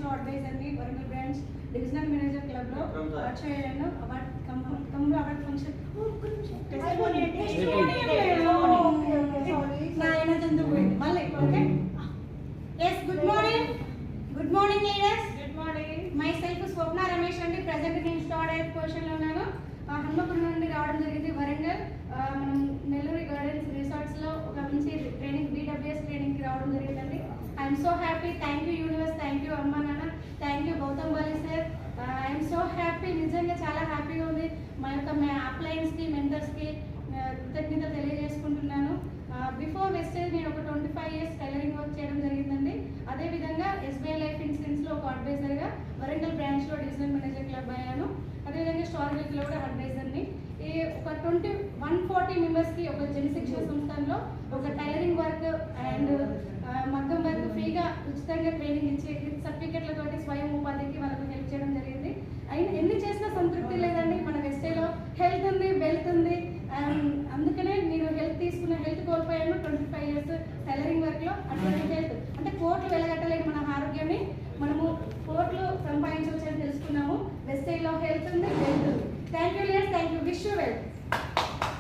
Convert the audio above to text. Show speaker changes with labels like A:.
A: లో అడ్వైజర్ ని Warangal branch divisional manager club లో అవార్డ్ చేయను అవార్డ్ కమ్లో అవార్డ్ ఫంక్షన్ మళ్ళీ okay yes good morning leaders good morning myself స్వప్న రమేష్ అండి ప్రెజెంట్ నేను స్టార్ట్ పొజిషన్ లో ఉన్నాను హన్మకొండ నుండి రావడం జరిగింది వరంగల్ మనం నెల్లూరు గార్డెన్స్ రిసార్ట్స్ లో ఒక మంచి ట్రైనింగ్ బీడబ్ల్యూఎస్ ట్రైనింగ్ కి రావడం జరిగిందండి I'm so happy thank you universe thank you అమ్మా నాన్న thank you Gautam Bali sir I'm so happy నిజంగా చాలా హ్యాపీగా ఉంది మా యొక్క అప్లయన్స్ కి మెంటర్స్ కి కృతజ్ఞతలు తెలియజేసుకుంటున్నాను బిఫోర్ వెస్టేజ్ నేను ఒక 25 years టైలరింగ్ వర్క్ చేయడం జరిగిందండి అదేవిధంగా ఎస్బీఐ లైఫ్ ఇన్సూరెన్స్ లో ఒక అడ్వైజర్గా వరంగల్ బ్రాంచ్ లో డివిజనల్ మేనేజర్ క్లబ్ అయ్యాను అదేవిధంగా స్టార్ హెల్త్ లో కూడా అడ్వైజర్ని ఈ ఒక 140 మెంబర్స్ కి ఒక జన శిక్షణ సంస్థలో ఒక టైలరింగ్ వర్క్ అండ్ మగ్గం వర్క్ ఫ్రీగా ఉచితంగా ట్రైనింగ్ ఇచ్చి సర్టిఫికెట్లతోటి స్వయం ఉపాధికి వాళ్ళకు హెల్ప్ చేయడం జరిగింది అయినా ఎన్ని చేసినా సంతృప్తి లేదండి మన వెస్టేలో హెల్త్ ఉంది వెల్త్ ఉంది అందుకనే నేను హెల్త్ తీసుకున్న హెల్త్ కోల్పోయాను 25 years టైలరింగ్ వర్క్ లో అటువంటి హెల్త్ అంటే కోట్లు వెలగట్టలేదు మన ఆరోగ్యాన్ని మనము కోట్లు సంపాదించవచ్చని తెలుసుకున్నాము వెస్టేలో హెల్త్ ఉంది వెల్త్ ఉంది thank you wish you well